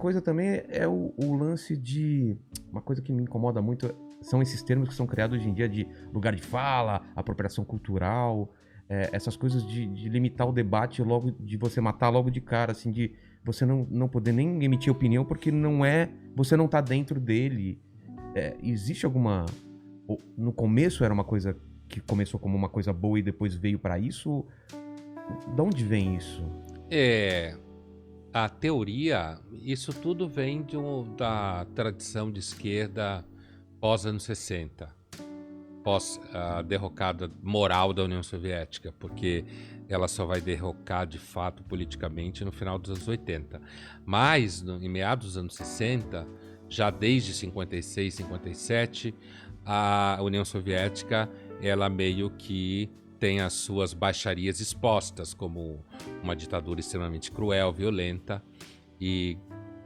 coisa também é o lance de... Uma coisa que me incomoda muito são esses termos que são criados hoje em dia de lugar de fala, apropriação cultural, essas coisas de limitar o debate logo, de você matar logo de cara, assim, de você não poder nem emitir opinião porque você não tá dentro dele. Existe alguma... No começo era uma coisa que começou como uma coisa boa e depois veio pra isso? De onde vem isso? A teoria, isso tudo vem da tradição de esquerda pós-anos 60, pós a derrocada moral da União Soviética, porque ela só vai derrocar de fato politicamente no final dos anos 80. Mas, em meados dos anos 60, já desde 56, 57, a União Soviética, ela meio que tem as suas baixarias expostas como uma ditadura extremamente cruel, violenta, e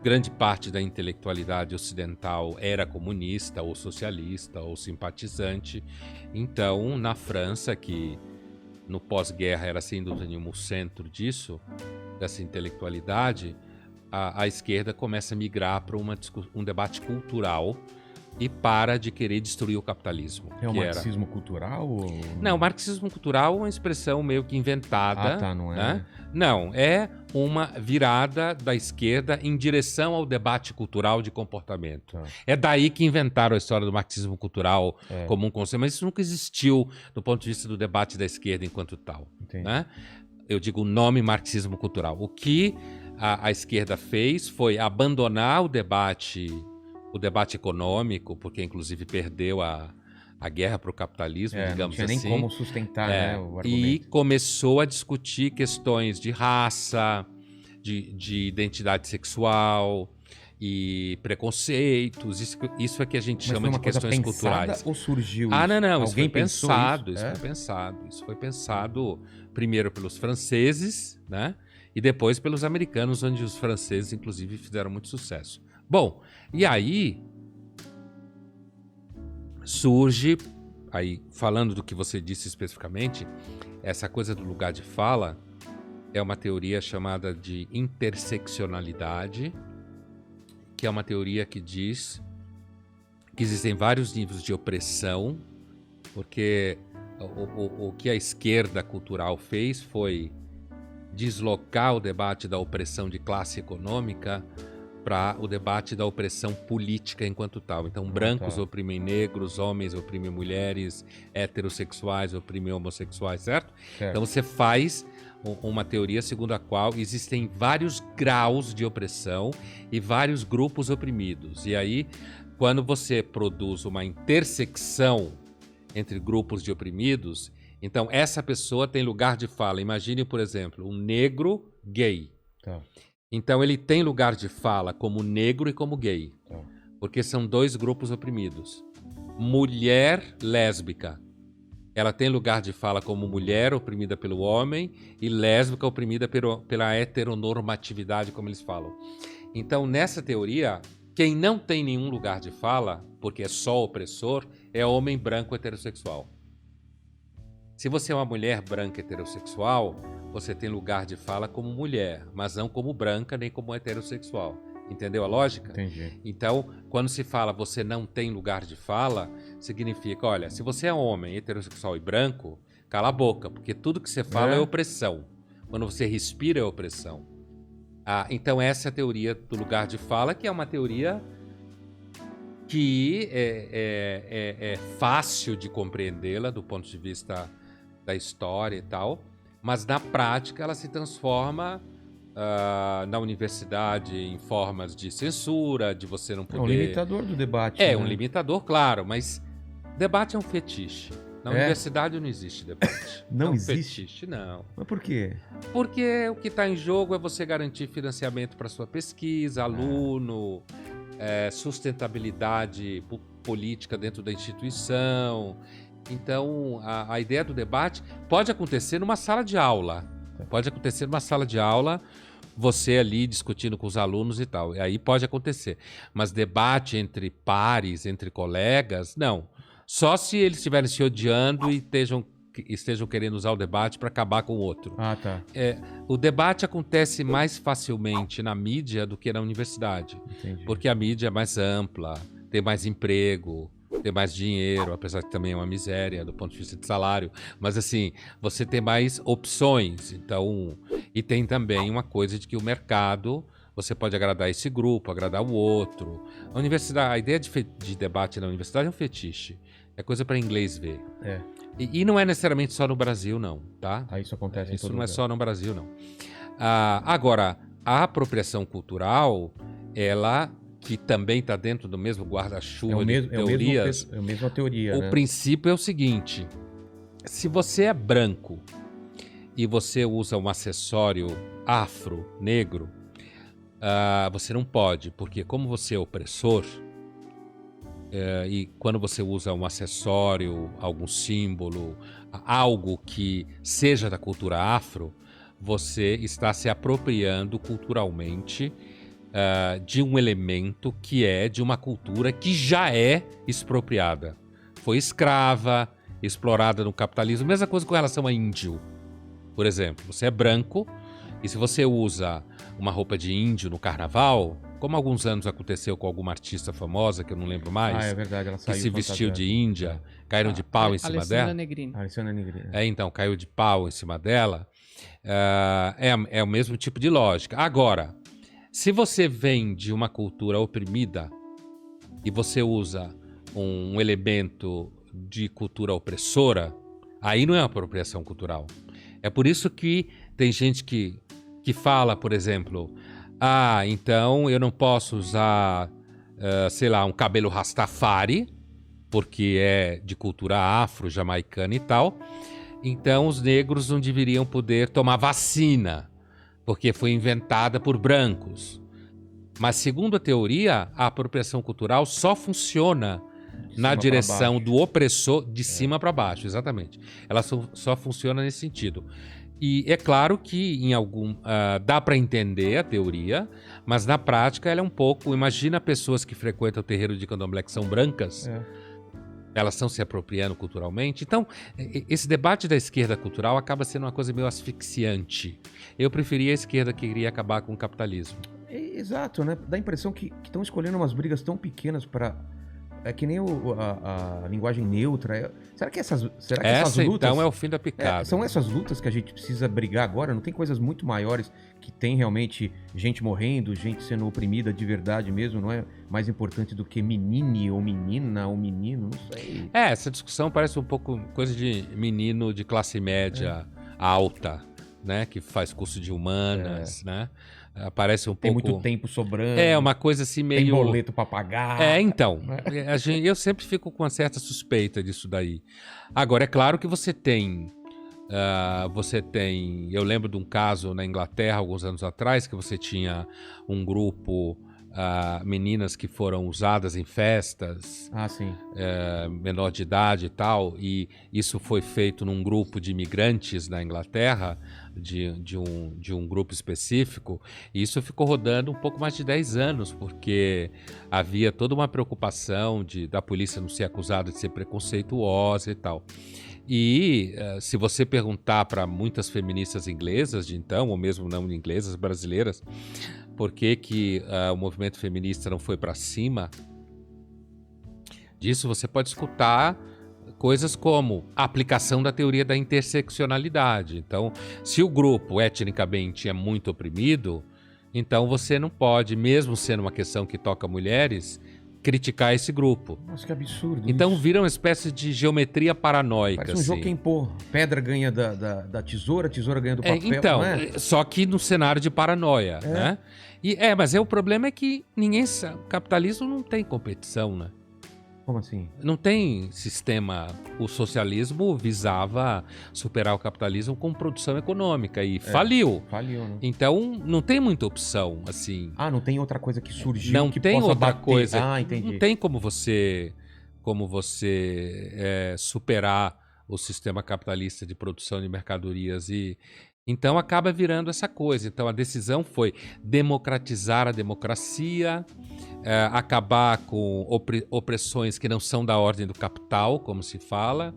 grande parte da intelectualidade ocidental era comunista ou socialista ou simpatizante. Então, na França, que no pós-guerra era sem dúvida nenhuma o centro disso, dessa intelectualidade, a esquerda começa a migrar para um debate cultural e para de querer destruir o capitalismo. É o marxismo cultural? Ou... Não, o marxismo cultural é uma expressão meio que inventada. Ah, tá, não é? Né? Não, é uma virada da esquerda em direção ao debate cultural de comportamento. Tá. É daí que inventaram a história do marxismo cultural como um conceito, mas isso nunca existiu do ponto de vista do debate da esquerda enquanto tal. Né? Eu digo o nome marxismo cultural. O que a esquerda fez foi abandonar o debate econômico, porque inclusive perdeu a guerra para o capitalismo, digamos assim. Não tinha nem como sustentar, né, o argumento. E começou a discutir questões de raça, de identidade sexual e preconceitos. Isso é que a gente chama de questões culturais. Ou surgiu isso? Não. Alguém isso foi pensado. Isso? Isso foi pensado primeiro pelos franceses, né? E depois pelos americanos, onde os franceses, inclusive, fizeram muito sucesso. Bom, e aí surge, aí falando do que você disse especificamente, essa coisa do lugar de fala é uma teoria chamada de interseccionalidade, que é uma teoria que diz que existem vários níveis de opressão, porque o que a esquerda cultural fez foi deslocar o debate da opressão de classe econômica para o debate da opressão política enquanto tal. Então, brancos oprimem negros, homens oprimem mulheres, heterossexuais oprimem homossexuais, certo? Então, você faz uma teoria segundo a qual existem vários graus de opressão e vários grupos oprimidos. E aí, quando você produz uma intersecção entre grupos de oprimidos, então essa pessoa tem lugar de fala. Imagine, por exemplo, um negro gay. Então ele tem lugar de fala como negro e como gay, porque são dois grupos oprimidos. Mulher lésbica, ela tem lugar de fala como mulher oprimida pelo homem e lésbica oprimida pela heteronormatividade, como eles falam. Então, nessa teoria, quem não tem nenhum lugar de fala, porque é só opressor, é homem branco heterossexual. Se você é uma mulher branca heterossexual, você tem lugar de fala como mulher, mas não como branca nem como heterossexual. Entendeu a lógica? Entendi. Então, quando se fala você não tem lugar de fala, significa, olha, se você é homem, heterossexual e branco, cala a boca, porque tudo que você fala é opressão. Quando você respira é opressão. Então essa é a teoria do lugar de fala, que é uma teoria que é fácil de compreendê-la do ponto de vista da história e tal, mas na prática ela se transforma na universidade em formas de censura, de você não poder... É um limitador do debate. É, um limitador, claro, mas debate é um fetiche. Na universidade não existe debate. Não existe? Fetiche, não. Mas por quê? Porque o que está em jogo é você garantir financiamento para sua pesquisa, aluno, sustentabilidade política dentro da instituição. Então, a ideia do debate pode acontecer numa sala de aula. Pode acontecer numa sala de aula, você ali discutindo com os alunos e tal. E aí pode acontecer. Mas debate entre pares, entre colegas, não. Só se eles estiverem se odiando e estejam estejam querendo usar o debate para acabar com o outro. Ah, tá. O debate acontece mais facilmente na mídia do que na universidade. Entendi. Porque a mídia é mais ampla, tem mais emprego, tem mais dinheiro, apesar que também é uma miséria do ponto de vista de salário. Mas assim, você tem mais opções. Então, e tem também uma coisa de que o mercado, você pode agradar esse grupo, agradar o outro. A universidade, a ideia de debate na universidade é um fetiche. É coisa para inglês ver. É. E não é necessariamente só no Brasil, não, tá? Isso acontece em Isso todo não é lugar. só no Brasil, não. Agora, a apropriação cultural, ela, que também está dentro do mesmo guarda-chuva de teorias, é a mesma teoria, o né? princípio é o seguinte: se você é branco e você usa um acessório afro, negro, você não pode, porque como você é opressor, e quando você usa um acessório, algum símbolo, algo que seja da cultura afro, você está se apropriando culturalmente de um elemento que é de uma cultura que já é expropriada. Foi escrava, explorada no capitalismo. Mesma coisa com relação a índio, por exemplo. Você é branco e se você usa uma roupa de índio no carnaval, como alguns anos aconteceu com alguma artista famosa, que eu não lembro mais, É verdade, ela que saiu se vestiu de fantasiada. índia, caíram de pau em cima Alessandra dela. Negrini. Alessandra Negrini. Então, caiu de pau em cima dela. É o mesmo tipo de lógica. Agora, se você vem de uma cultura oprimida e você usa um elemento de cultura opressora, aí não é uma apropriação cultural. É por isso que tem gente que fala, por exemplo, então eu não posso usar, sei lá, um cabelo rastafari, porque é de cultura afro-jamaicana e tal. Então os negros não deveriam poder tomar vacina, porque foi inventada por brancos. Mas segundo a teoria, a apropriação cultural só funciona na direção do opressor, de cima para baixo, exatamente. Ela só funciona nesse sentido. E é claro que dá para entender a teoria, mas na prática ela é um pouco... Imagina pessoas que frequentam o terreiro de candomblé que são brancas, elas estão se apropriando culturalmente. Então, esse debate da esquerda cultural acaba sendo uma coisa meio asfixiante. Eu preferia a esquerda que queria acabar com o capitalismo. Exato, né? Dá a impressão que estão escolhendo umas brigas tão pequenas para... É que nem a linguagem neutra. Será que essas lutas... Então é o fim da picada. São essas lutas que a gente precisa brigar agora? Não tem coisas muito maiores que tem realmente gente morrendo, gente sendo oprimida de verdade mesmo? Não é mais importante do que menine ou menina ou menino? Não sei. Essa discussão parece um pouco coisa de menino de classe média alta, né? Que faz curso de humanas, né? Parece um Tem pouco... muito tempo sobrando. Uma coisa assim meio... Tem boleto pra pagar. Então. Eu sempre fico com uma certa suspeita disso daí. Agora, é claro que você tem... Eu lembro de um caso na Inglaterra, alguns anos atrás, que você tinha um grupo... meninas que foram usadas em festas, sim. Menor de idade e tal, e isso foi feito num grupo de imigrantes na Inglaterra, de um grupo específico, e isso ficou rodando um pouco mais de 10 anos, porque havia toda uma preocupação da polícia não ser acusada de ser preconceituosa e tal. E se você perguntar para muitas feministas inglesas de então, ou mesmo não inglesas, brasileiras, por que o movimento feminista não foi para cima disso, você pode escutar coisas como a aplicação da teoria da interseccionalidade. Então, se o grupo etnicamente é muito oprimido, então você não pode, mesmo sendo uma questão que toca mulheres, criticar esse grupo. Nossa, que absurdo. Então isso. vira uma espécie de geometria paranoica. Parece um jogo que impor. Pedra ganha da tesoura, tesoura ganha do papel. Então, não é? Só que no cenário de paranoia, né? Mas o problema é que o capitalismo não tem competição, né? Como assim? Não tem sistema. O socialismo visava superar o capitalismo com produção econômica e faliu. Faliu, né? Então, não tem muita opção, assim. Não tem outra coisa que surgiu não que tem possa outra bater. coisa. Entendi. Não tem como você superar o sistema capitalista de produção de mercadorias então acaba virando essa coisa. Então a decisão foi democratizar a democracia, acabar com opressões que não são da ordem do capital, como se fala,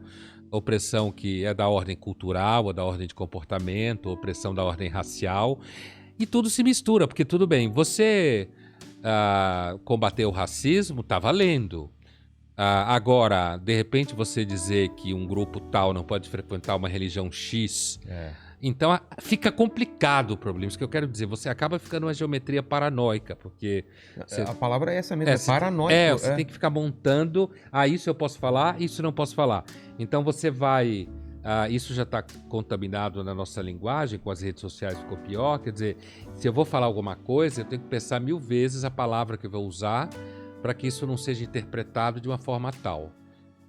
opressão que é da ordem cultural, ou da ordem de comportamento, opressão da ordem racial, e tudo se mistura, porque tudo bem, você combater o racismo, tá valendo. Agora, de repente você dizer que um grupo tal não pode frequentar uma religião X, então fica complicado o problema. Isso que eu quero dizer, você acaba ficando uma geometria paranoica, porque... A palavra é essa mesmo, é paranoico. Você tem que ficar montando, isso eu posso falar, isso não posso falar. Então você vai... isso já está contaminado na nossa linguagem, com as redes sociais ficou pior, quer dizer, se eu vou falar alguma coisa, eu tenho que pensar 1000 vezes a palavra que eu vou usar para que isso não seja interpretado de uma forma tal.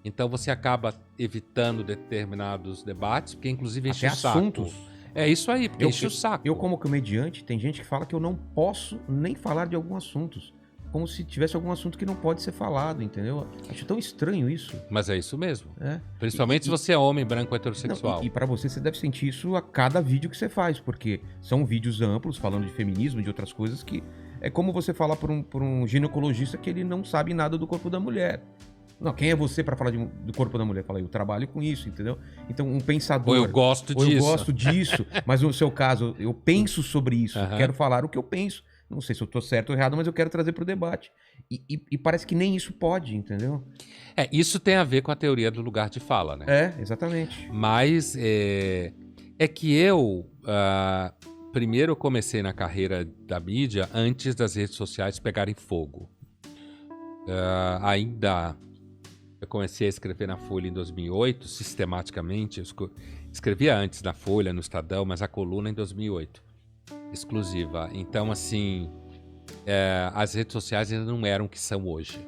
Então você acaba evitando determinados debates, porque inclusive enche o saco. Assuntos. É isso aí, porque enche o saco. Eu, como comediante, tem gente que fala que eu não posso nem falar de alguns assuntos. Como se tivesse algum assunto que não pode ser falado, entendeu? Acho tão estranho isso. Mas é isso mesmo. Principalmente se você é homem, branco, heterossexual. E pra você deve sentir isso a cada vídeo que você faz, porque são vídeos amplos, falando de feminismo, de outras coisas, que é como você falar por um ginecologista que ele não sabe nada do corpo da mulher. Não, quem é você pra falar do corpo da mulher? Fala, eu trabalho com isso, entendeu? Então, um pensador... Ou eu gosto disso, mas no seu caso, eu penso sobre isso, quero falar o que eu penso. Não sei se eu tô certo ou errado, mas eu quero trazer pro debate. E parece que nem isso pode, entendeu? Isso tem a ver com a teoria do lugar de fala, né? Exatamente. Mas é que eu... primeiro eu comecei na carreira da mídia antes das redes sociais pegarem fogo. Eu comecei a escrever na Folha em 2008, sistematicamente. Eu escrevia antes na Folha, no Estadão, mas a coluna em 2008, exclusiva. Então, assim, as redes sociais ainda não eram o que são hoje.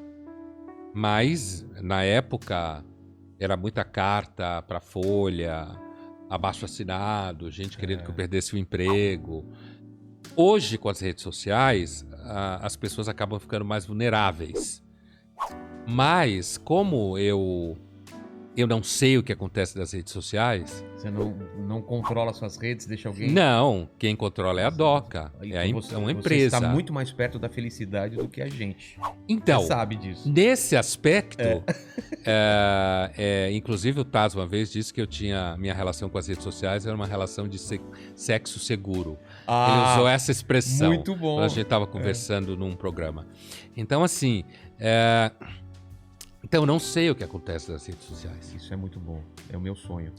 Mas, na época, era muita carta para Folha, abaixo-assinado, gente querendo que eu perdesse o emprego. Hoje, com as redes sociais, as pessoas acabam ficando mais vulneráveis. Mas, como eu não sei o que acontece nas redes sociais... Você não controla suas redes, deixa alguém... Não, quem controla é a DOCA, então uma empresa. Você está muito mais perto da felicidade do que a gente. Então, você sabe disso. Nesse aspecto, inclusive o Taz uma vez disse que minha relação com as redes sociais era uma relação de sexo seguro. Ele usou essa expressão. Muito bom. Quando a gente estava conversando num programa. Então, assim... Então, eu não sei o que acontece nas redes sociais. Isso é muito bom. É o meu sonho.